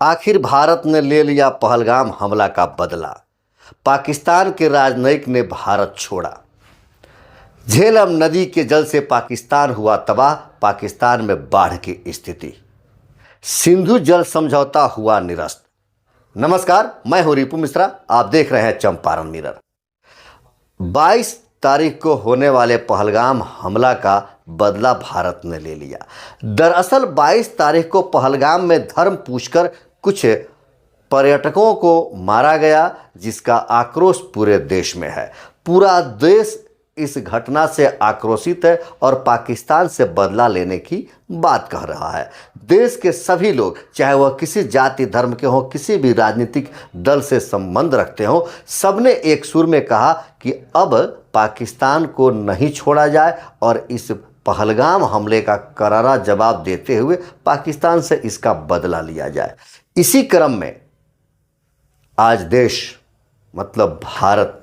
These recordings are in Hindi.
आखिर भारत ने ले लिया पहलगाम हमला का बदला। पाकिस्तान के राजनयिक ने भारत छोड़ा। झेलम नदी के जल से पाकिस्तान हुआ तबाह। पाकिस्तान में बाढ़ की स्थिति। सिंधु जल समझौता हुआ निरस्त। नमस्कार, मैं हूं रिपु मिश्रा। आप देख रहे हैं चंपारण मिरर। 22 तारीख को होने वाले पहलगाम हमला का बदला भारत ने ले लिया। दरअसल 22 तारीख को पहलगाम में धर्म पूछकर कुछ पर्यटकों को मारा गया, जिसका आक्रोश पूरे देश में है। पूरा देश इस घटना से आक्रोशित है और पाकिस्तान से बदला लेने की बात कह रहा है। देश के सभी लोग, चाहे वह किसी जाति धर्म के हों, किसी भी राजनीतिक दल से संबंध रखते हों, सबने एक सुर में कहा कि अब पाकिस्तान को नहीं छोड़ा जाए और इस पहलगाम हमले का करारा जवाब देते हुए पाकिस्तान से इसका बदला लिया जाए। इसी क्रम में आज देश मतलब भारत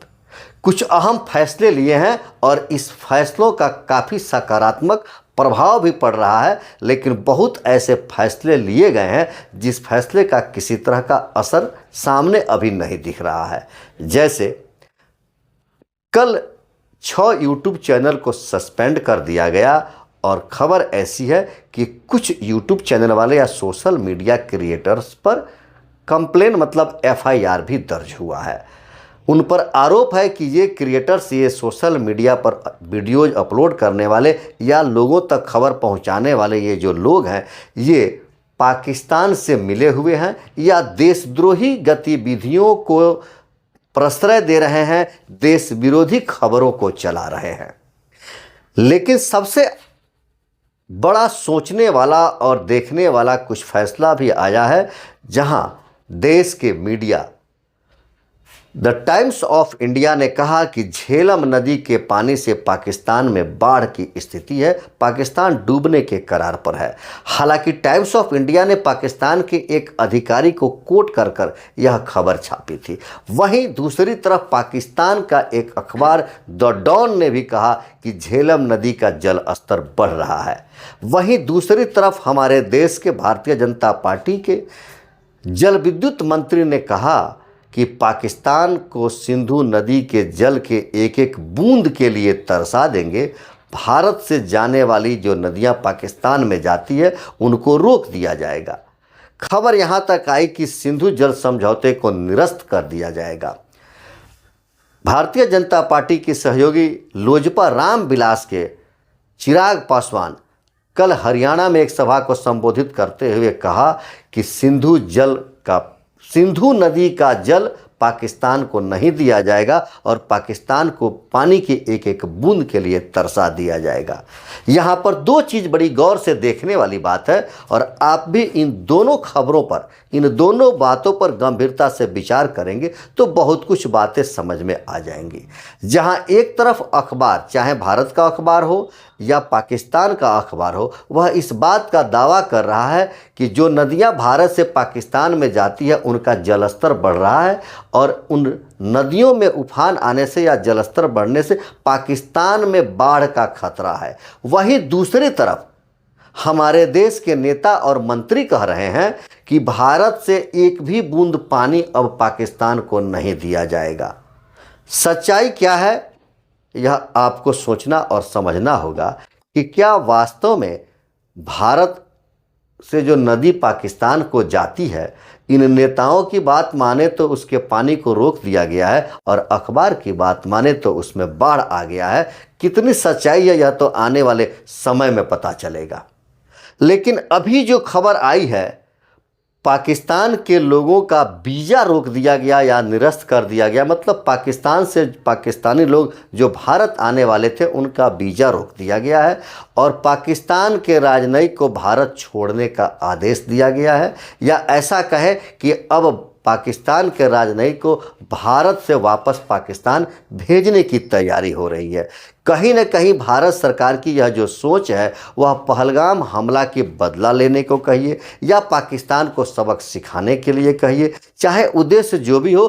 कुछ अहम फैसले लिए हैं और इस फैसलों का काफ़ी सकारात्मक प्रभाव भी पड़ रहा है। लेकिन बहुत ऐसे फैसले लिए गए हैं जिस फैसले का किसी तरह का असर सामने अभी नहीं दिख रहा है। जैसे कल 6 यूट्यूब चैनल को सस्पेंड कर दिया गया और ख़बर ऐसी है कि कुछ यूट्यूब चैनल वाले या सोशल मीडिया क्रिएटर्स पर कंप्लेन मतलब FIR भी दर्ज हुआ है। उन पर आरोप है कि ये क्रिएटर्स, ये सोशल मीडिया पर वीडियोज अपलोड करने वाले या लोगों तक खबर पहुंचाने वाले ये जो लोग हैं, ये पाकिस्तान से मिले हुए हैं या देशद्रोही गतिविधियों को प्रश्रय दे रहे हैं, देश विरोधी खबरों को चला रहे हैं। लेकिन सबसे बड़ा सोचने वाला और देखने वाला कुछ फैसला भी आया है, जहां देश के media the times of India ने कहा कि झेलम नदी के पानी से पाकिस्तान में बाढ़ की स्थिति है, पाकिस्तान डूबने के कगार पर है। हालांकि टाइम्स ऑफ इंडिया ने पाकिस्तान के एक अधिकारी को कोट कर कर यह खबर छापी थी। वहीं दूसरी तरफ पाकिस्तान का एक अखबार द डॉन ने भी कहा कि झेलम नदी का जल स्तर बढ़ रहा है। वहीं दूसरी तरफ हमारे देश के भारतीय जनता पार्टी के जल विद्युत मंत्री ने कहा कि पाकिस्तान को सिंधु नदी के जल के एक एक बूंद के लिए तरसा देंगे। भारत से जाने वाली जो नदियां पाकिस्तान में जाती है उनको रोक दिया जाएगा। खबर यहां तक आई कि सिंधु जल समझौते को निरस्त कर दिया जाएगा। भारतीय जनता पार्टी की सहयोगी लोजपा रामविलास के चिराग पासवान कल हरियाणा में एक सभा को संबोधित करते हुए कहा कि सिंधु नदी का जल पाकिस्तान को नहीं दिया जाएगा और पाकिस्तान को पानी की एक एक बूंद के लिए तरसा दिया जाएगा। यहाँ पर 2 चीज़ बड़ी गौर से देखने वाली बात है और आप भी इन दोनों खबरों पर, इन दोनों बातों पर गंभीरता से विचार करेंगे तो बहुत कुछ बातें समझ में आ जाएंगी। जहाँ एक तरफ अखबार, चाहे भारत का अखबार हो या पाकिस्तान का अखबार हो, वह इस बात का दावा कर रहा है कि जो नदियां भारत से पाकिस्तान में जाती है उनका जलस्तर बढ़ रहा है और उन नदियों में उफान आने से या जलस्तर बढ़ने से पाकिस्तान में बाढ़ का खतरा है। वहीं दूसरी तरफ हमारे देश के नेता और मंत्री कह रहे हैं कि भारत से एक भी बूंद पानी अब पाकिस्तान को नहीं दिया जाएगा। सच्चाई क्या है, यह आपको सोचना और समझना होगा कि क्या वास्तव में भारत से जो नदी पाकिस्तान को जाती है, इन नेताओं की बात माने तो उसके पानी को रोक दिया गया है और अखबार की बात माने तो उसमें बाढ़ आ गया है। कितनी सच्चाई है यह तो आने वाले समय में पता चलेगा। लेकिन अभी जो खबर आई है, पाकिस्तान के लोगों का वीज़ा रोक दिया गया या निरस्त कर दिया गया, मतलब पाकिस्तान से पाकिस्तानी लोग जो भारत आने वाले थे उनका वीज़ा रोक दिया गया है और पाकिस्तान के राजनयिक को भारत छोड़ने का आदेश दिया गया है। या ऐसा कहें कि अब पाकिस्तान के राजनयिक को भारत से वापस पाकिस्तान भेजने की तैयारी हो रही है। कहीं न कहीं भारत सरकार की यह जो सोच है वह पहलगाम हमला के बदला लेने को कहिए या पाकिस्तान को सबक सिखाने के लिए कहिए, चाहे उद्देश्य जो भी हो,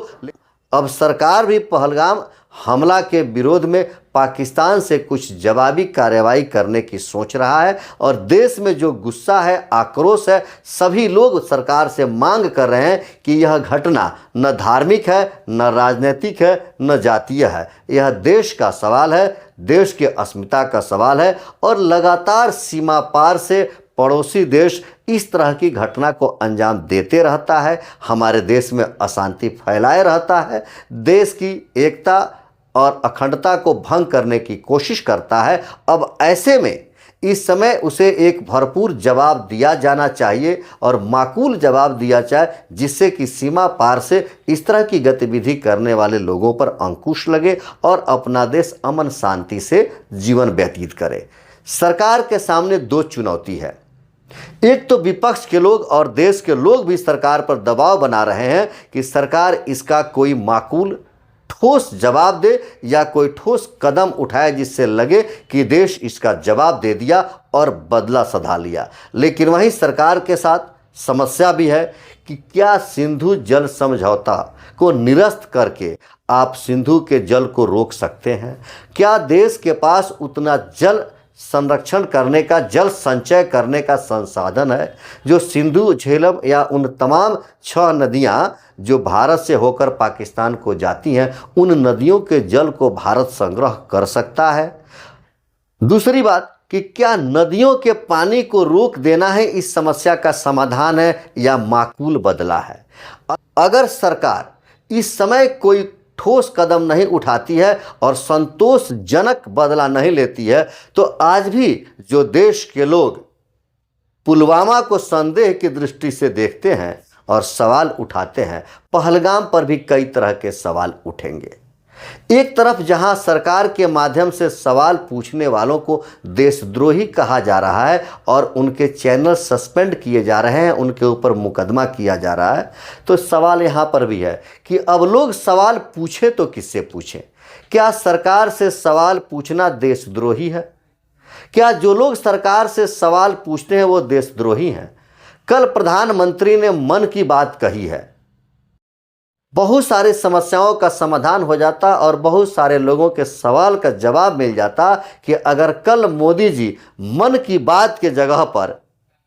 अब सरकार भी पहलगाम हमला के विरोध में पाकिस्तान से कुछ जवाबी कार्रवाई करने की सोच रहा है और देश में जो गुस्सा है, आक्रोश है, सभी लोग सरकार से मांग कर रहे हैं कि यह घटना न धार्मिक है, न राजनीतिक है, न जातीय है। यह देश का सवाल है, देश के अस्मिता का सवाल है और लगातार सीमा पार से पड़ोसी देश इस तरह की घटना को अंजाम देते रहता है, हमारे देश में अशांति फैलाए रहता है, देश की एकता और अखंडता को भंग करने की कोशिश करता है। अब ऐसे में इस समय उसे एक भरपूर जवाब दिया जाना चाहिए और माकूल जवाब दिया जाए, जिससे कि सीमा पार से इस तरह की गतिविधि करने वाले लोगों पर अंकुश लगे और अपना देश अमन शांति से जीवन व्यतीत करे। सरकार के सामने दो चुनौती है। एक तो विपक्ष के लोग और देश के लोग भी सरकार पर दबाव बना रहे हैं कि सरकार इसका कोई माकूल ठोस जवाब दे या कोई ठोस कदम उठाए, जिससे लगे कि देश इसका जवाब दे दिया और बदला सधा लिया। लेकिन वहीं सरकार के साथ समस्या भी है कि क्या सिंधु जल समझौता को निरस्त करके आप सिंधु के जल को रोक सकते हैं? क्या देश के पास उतना जल संरक्षण करने का, जल संचय करने का संसाधन है जो सिंधु, झेलम या उन तमाम 6 नदियां जो भारत से होकर पाकिस्तान को जाती हैं, उन नदियों के जल को भारत संग्रह कर सकता है? दूसरी बात कि क्या नदियों के पानी को रोक देना है इस समस्या का समाधान है या माकूल बदला है? अगर सरकार इस समय कोई ठोस कदम नहीं उठाती है और संतोषजनक बदला नहीं लेती है, तो आज भी जो देश के लोग पुलवामा को संदेह की दृष्टि से देखते हैं और सवाल उठाते हैं, पहलगाम पर भी कई तरह के सवाल उठेंगे। एक तरफ जहां सरकार के माध्यम से सवाल पूछने वालों को देशद्रोही कहा जा रहा है और उनके चैनल सस्पेंड किए जा रहे हैं, उनके ऊपर मुकदमा किया जा रहा है, तो सवाल यहां पर भी है कि अब लोग सवाल पूछे तो किससे पूछें? क्या सरकार से सवाल पूछना देशद्रोही है? क्या जो लोग सरकार से सवाल पूछते हैं वो देशद्रोही हैं? कल प्रधानमंत्री ने मन की बात कही है, बहुत सारी समस्याओं का समाधान हो जाता और बहुत सारे लोगों के सवाल का जवाब मिल जाता कि अगर कल मोदी जी मन की बात के जगह पर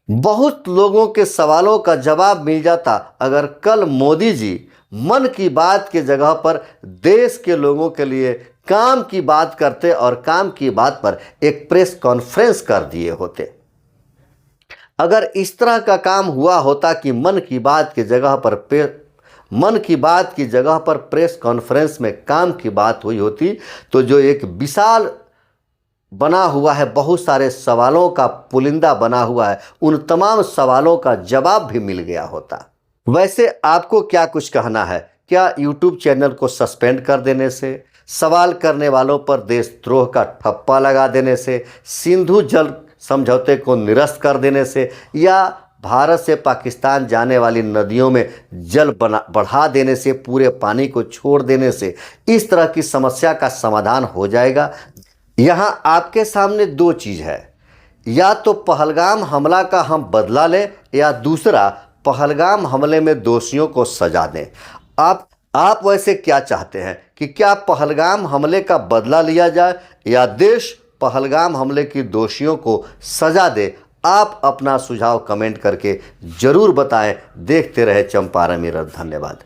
बहुत लोगों के सवालों का जवाब मिल जाता, अगर कल मोदी जी मन की बात के जगह पर देश के लोगों के लिए काम की बात करते और काम की बात पर एक प्रेस कॉन्फ्रेंस कर दिए होते, अगर इस तरह का काम हुआ होता कि मन की बात की जगह पर प्रेस कॉन्फ्रेंस में काम की बात हुई होती, तो जो एक विशाल बना हुआ है, बहुत सारे सवालों का पुलिंदा बना हुआ है, उन तमाम सवालों का जवाब भी मिल गया होता। वैसे आपको क्या कुछ कहना है? क्या यूट्यूब चैनल को सस्पेंड कर देने से, सवाल करने वालों पर देशद्रोह का ठप्पा लगा देने से, सिंधु जल समझौते को निरस्त कर देने से, या भारत से पाकिस्तान जाने वाली नदियों में जल बढ़ा देने से, पूरे पानी को छोड़ देने से इस तरह की समस्या का समाधान हो जाएगा? यहाँ आपके सामने दो चीज़ है, या तो पहलगाम हमला का हम बदला लें या दूसरा पहलगाम हमले में दोषियों को सजा दें। आप वैसे क्या चाहते हैं कि क्या पहलगाम हमले का बदला लिया जाए या देश पहलगाम हमले की दोषियों को सजा दे? आप अपना सुझाव कमेंट करके जरूर बताएं। देखते रहे चंपारण मिरर। धन्यवाद।